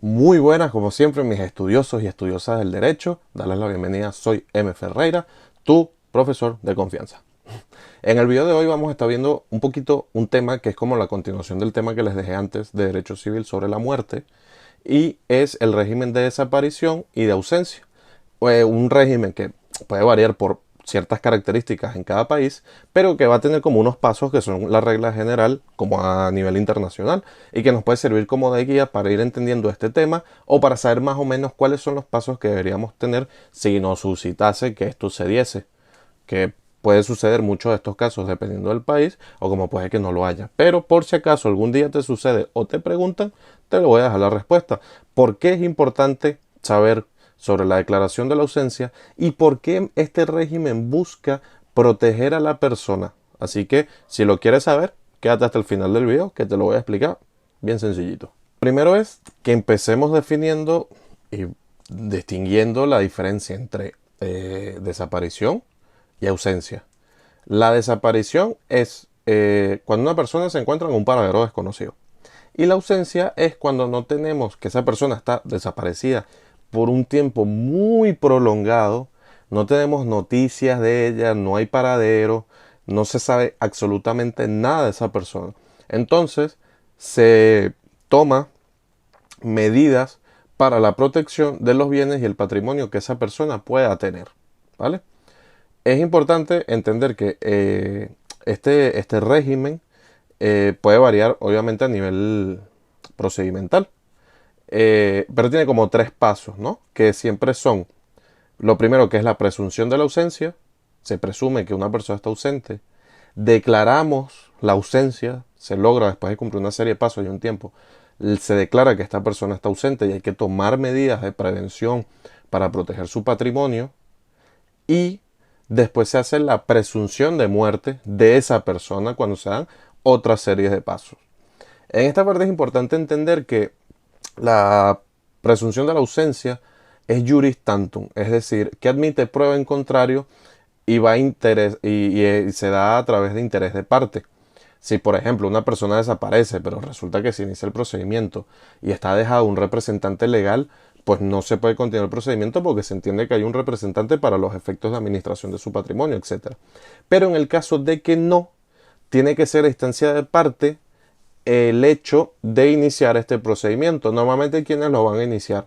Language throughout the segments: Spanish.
Muy buenas, como siempre, mis estudiosos y estudiosas del derecho. Darles la bienvenida, soy M. Ferreira, tu profesor de confianza. En el video de hoy vamos a estar viendo un poquito un tema que es como la continuación del tema que les dejé antes de derecho civil sobre la muerte, y es el régimen de desaparición y de ausencia. Un régimen que puede variar por ciertas características en cada país, pero que va a tener como unos pasos que son la regla general como a nivel internacional y que nos puede servir como de guía para ir entendiendo este tema o para saber más o menos cuáles son los pasos que deberíamos tener si nos suscitase que esto sucediese, que puede suceder muchos de estos casos dependiendo del país o como puede que no lo haya. Pero por si acaso algún día te sucede o te preguntan, te lo voy a dejar la respuesta. ¿Por qué es importante saber sobre la declaración de la ausencia y por qué este régimen busca proteger a la persona? Así que si lo quieres saber, quédate hasta el final del video que te lo voy a explicar bien sencillito. Primero es que empecemos definiendo y distinguiendo la diferencia entre desaparición y ausencia. La desaparición es cuando una persona se encuentra en un paradero desconocido. Y la ausencia es cuando no tenemos que esa persona está desaparecida por un tiempo muy prolongado, no tenemos noticias de ella, no hay paradero, no se sabe absolutamente nada de esa persona. Entonces se toma medidas para la protección de los bienes y el patrimonio que esa persona pueda tener. ¿Vale? Es importante entender que este régimen puede variar obviamente a nivel procedimental, pero tiene como tres pasos, ¿no? Que siempre son, lo primero que es la presunción de la ausencia, se presume que una persona está ausente, declaramos la ausencia, se logra después de cumplir una serie de pasos y un tiempo, se declara que esta persona está ausente y hay que tomar medidas de prevención para proteger su patrimonio, y después se hace la presunción de muerte de esa persona cuando se dan otra serie de pasos. En esta parte es importante entender que la presunción de la ausencia es juris tantum, es decir, que admite prueba en contrario y va a interés y se da a través de interés de parte. Si, por ejemplo, una persona desaparece, pero resulta que se inicia el procedimiento y está dejado un representante legal, pues no se puede continuar el procedimiento porque se entiende que hay un representante para los efectos de administración de su patrimonio, etc. Pero en el caso de que no, tiene que ser a instancia de parte el hecho de iniciar este procedimiento. Normalmente, ¿quiénes lo van a iniciar?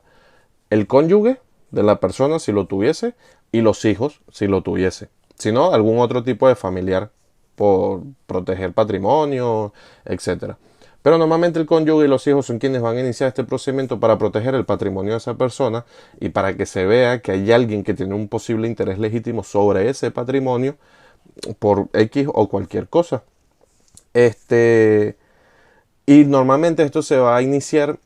El cónyuge de la persona, si lo tuviese, y los hijos, si lo tuviese. Si no, algún otro tipo de familiar por proteger patrimonio, etcétera. Pero normalmente el cónyuge y los hijos son quienes van a iniciar este procedimiento para proteger el patrimonio de esa persona y para que se vea que hay alguien que tiene un posible interés legítimo sobre ese patrimonio por X o cualquier cosa. Y normalmente esto se va a iniciar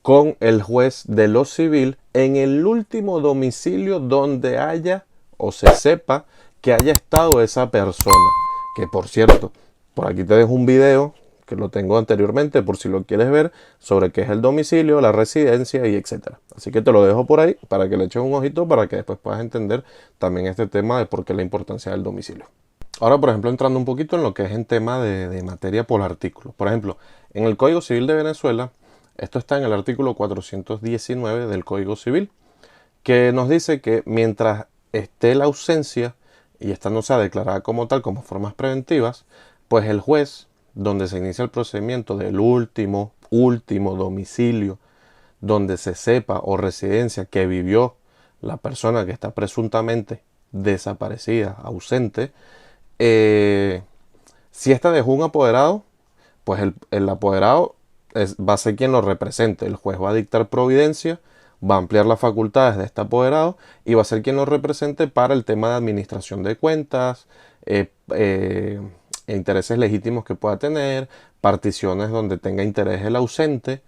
con el juez de lo civil en el último domicilio donde haya o se sepa que haya estado esa persona. Que por cierto, por aquí te dejo un video que lo tengo anteriormente por si lo quieres ver sobre qué es el domicilio, la residencia y etcétera. Así que te lo dejo por ahí para que le eches un ojito para que después puedas entender también este tema de por qué la importancia del domicilio. Ahora, por ejemplo, entrando un poquito en lo que es en tema de materia por artículo. Por ejemplo, en el Código Civil de Venezuela, esto está en el artículo 419 del Código Civil, que nos dice que mientras esté la ausencia y esta no sea declarada como tal, como formas preventivas, pues el juez, donde se inicia el procedimiento del último domicilio donde se sepa o residencia que vivió la persona que está presuntamente desaparecida, ausente, eh, si esta dejó un apoderado, pues el apoderado va a ser quien lo represente. El juez va a dictar providencia, va a ampliar las facultades de este apoderado y va a ser quien lo represente para el tema de administración de cuentas, intereses legítimos que pueda tener, particiones donde tenga interés el ausente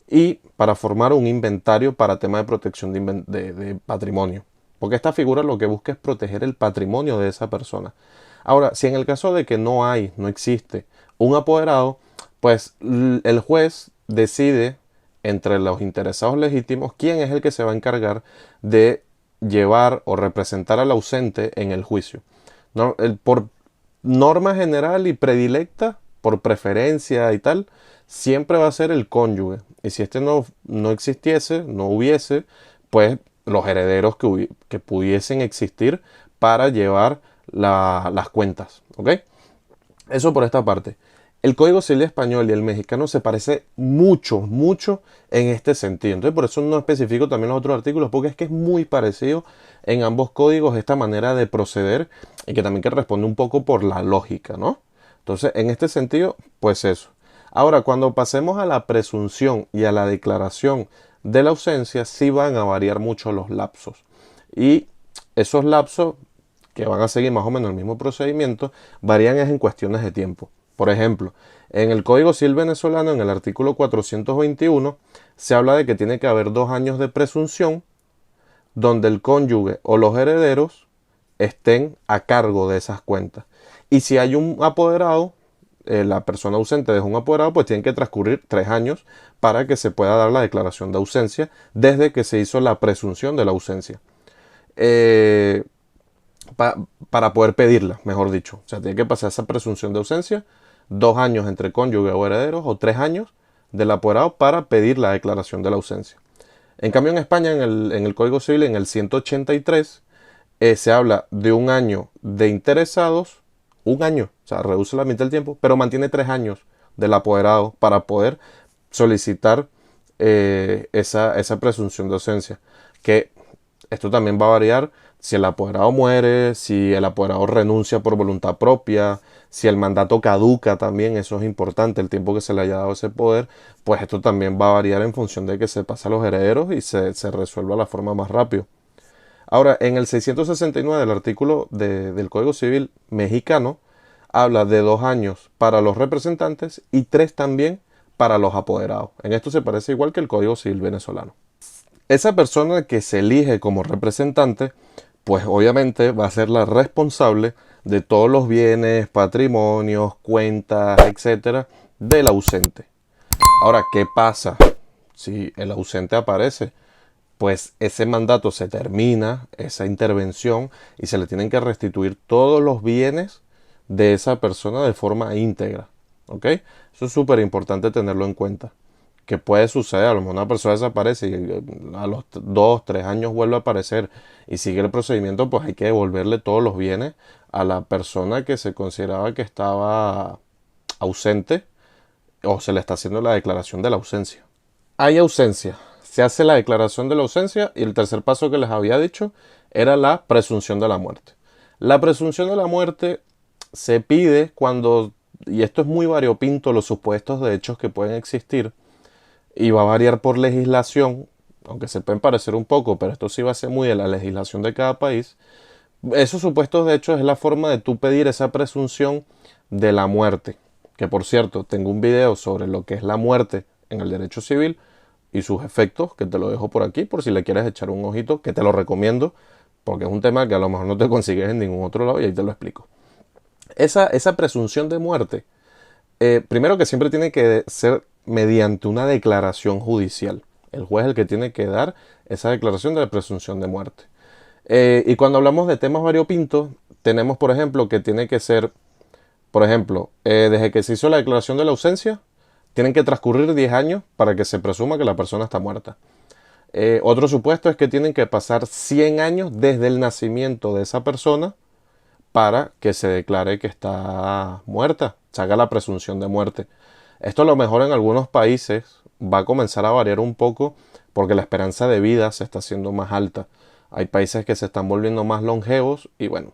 y para formar un inventario para tema de protección de patrimonio. Porque esta figura lo que busca es proteger el patrimonio de esa persona. Ahora, si en el caso de que no existe un apoderado, pues el juez decide entre los interesados legítimos quién es el que se va a encargar de llevar o representar al ausente en el juicio. Por norma general y predilecta, por preferencia y tal, siempre va a ser el cónyuge. Y si este no existiese, no hubiese, pues los herederos que pudiesen existir para llevar las cuentas. ¿Ok? Eso por esta parte. El Código Civil español y el mexicano se parece mucho, mucho en este sentido. Entonces, por eso no especifico también los otros artículos, porque es que es muy parecido en ambos códigos esta manera de proceder y que también que responde un poco por la lógica, ¿no? Entonces, en este sentido, pues eso. Ahora, cuando pasemos a la presunción y a la declaración de la ausencia, sí van a variar mucho los lapsos. Y esos lapsos, que van a seguir más o menos el mismo procedimiento, varían en cuestiones de tiempo. Por ejemplo, en el Código Civil venezolano, en el artículo 421, se habla de que tiene que haber 2 años de presunción donde el cónyuge o los herederos estén a cargo de esas cuentas. Y si hay un apoderado, la persona ausente deja un apoderado, pues tienen que transcurrir 3 años para que se pueda dar la declaración de ausencia desde que se hizo la presunción de la ausencia. Para poder pedirla, mejor dicho. O sea, tiene que pasar esa presunción de ausencia, 2 años entre cónyuge o herederos, o 3 años del apoderado para pedir la declaración de la ausencia. En cambio, en España, en el Código Civil, en el 183, se habla de 1 año de interesados, 1 año, o sea, reduce la mitad del tiempo, pero mantiene 3 años del apoderado para poder solicitar esa presunción de ausencia. Que esto también va a variar si el apoderado muere, si el apoderado renuncia por voluntad propia, si el mandato caduca también, eso es importante, el tiempo que se le haya dado ese poder, pues esto también va a variar en función de que se pase a los herederos y se resuelva de la forma más rápido. Ahora, en el 669 del artículo del Código Civil mexicano, habla de 2 años para los representantes y 3 también para los apoderados. En esto se parece igual que el Código Civil venezolano. Esa persona que se elige como representante, pues obviamente va a ser la responsable de todos los bienes, patrimonios, cuentas, etcétera, del ausente. Ahora, ¿qué pasa si el ausente aparece? Pues ese mandato se termina, esa intervención, y se le tienen que restituir todos los bienes de esa persona de forma íntegra. ¿Ok? Eso es súper importante tenerlo en cuenta. Que puede suceder, a lo mejor una persona desaparece y a los 2, 3 años vuelve a aparecer y sigue el procedimiento, pues hay que devolverle todos los bienes a la persona que se consideraba que estaba ausente o se le está haciendo la declaración de la ausencia. Hay ausencia, se hace la declaración de la ausencia y el tercer paso que les había dicho era la presunción de la muerte. La presunción de la muerte se pide cuando, y esto es muy variopinto, los supuestos de hechos que pueden existir, y va a variar por legislación, aunque se pueden parecer un poco, pero esto sí va a ser muy de la legislación de cada país. Esos supuestos de hecho es la forma de tú pedir esa presunción de la muerte. Que por cierto, tengo un video sobre lo que es la muerte en el derecho civil y sus efectos, que te lo dejo por aquí, por si le quieres echar un ojito, que te lo recomiendo, porque es un tema que a lo mejor no te consigues en ningún otro lado y ahí te lo explico. Esa presunción de muerte, primero que siempre tiene que ser mediante una declaración judicial. El juez es el que tiene que dar esa declaración de la presunción de muerte. Y cuando hablamos de temas variopintos, tenemos, por ejemplo, que tiene que ser, por ejemplo, desde que se hizo la declaración de la ausencia, tienen que transcurrir 10 años para que se presuma que la persona está muerta. Otro supuesto es que tienen que pasar 100 años desde el nacimiento de esa persona para que se declare que está muerta, se haga la presunción de muerte. Esto a lo mejor en algunos países va a comenzar a variar un poco porque la esperanza de vida se está haciendo más alta. Hay países que se están volviendo más longevos y bueno,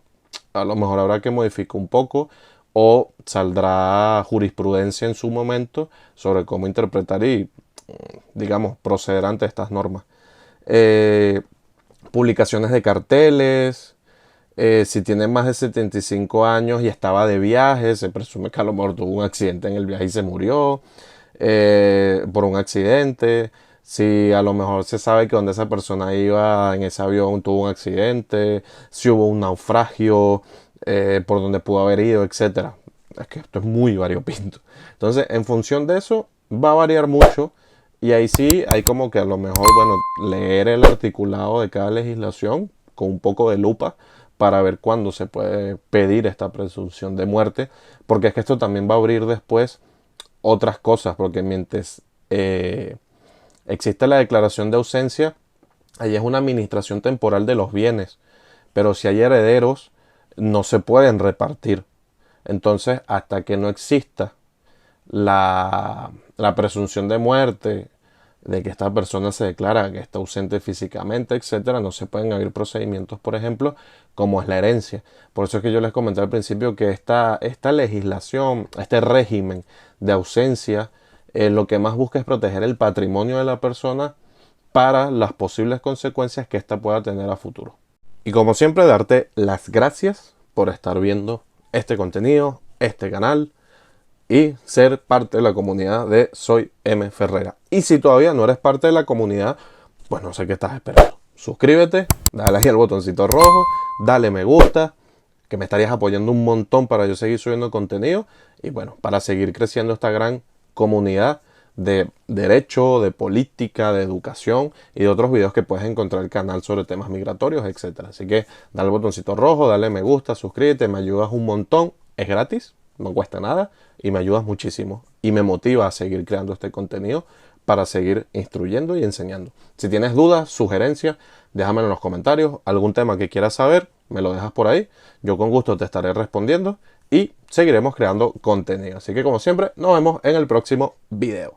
a lo mejor habrá que modificar un poco o saldrá jurisprudencia en su momento sobre cómo interpretar y, digamos, proceder ante estas normas. Publicaciones de carteles. Si tiene más de 75 años y estaba de viaje, se presume que a lo mejor tuvo un accidente en el viaje y se murió por un accidente. Si a lo mejor se sabe que donde esa persona iba en ese avión tuvo un accidente, si hubo un naufragio por donde pudo haber ido, etcétera. Es que esto es muy variopinto. Entonces, en función de eso, va a variar mucho. Y ahí sí hay como que a lo mejor, bueno, leer el articulado de cada legislación con un poco de lupa para ver cuándo se puede pedir esta presunción de muerte, porque es que esto también va a abrir después otras cosas, porque mientras existe la declaración de ausencia, ahí es una administración temporal de los bienes, pero si hay herederos, no se pueden repartir. Entonces, hasta que no exista la presunción de muerte, de que esta persona se declara que está ausente físicamente, etcétera, no se pueden abrir procedimientos, por ejemplo, como es la herencia. Por eso es que yo les comenté al principio que esta legislación, este régimen de ausencia, lo que más busca es proteger el patrimonio de la persona para las posibles consecuencias que ésta pueda tener a futuro. Y como siempre, darte las gracias por estar viendo este contenido, este canal, y ser parte de la comunidad de Soy M. Ferreira. Y si todavía no eres parte de la comunidad, pues no sé qué estás esperando. Suscríbete, dale ahí al botoncito rojo, dale me gusta, que me estarías apoyando un montón para yo seguir subiendo contenido y bueno, para seguir creciendo esta gran comunidad de derecho, de política, de educación y de otros videos que puedes encontrar en el canal sobre temas migratorios, etcétera. Así que dale al botoncito rojo, dale me gusta, suscríbete, me ayudas un montón, es gratis, no cuesta nada y me ayudas muchísimo y me motiva a seguir creando este contenido para seguir instruyendo y enseñando. Si tienes dudas, sugerencias, déjamelo en los comentarios, algún tema que quieras saber, me lo dejas por ahí, yo con gusto te estaré respondiendo y seguiremos creando contenido. Así que como siempre, nos vemos en el próximo video.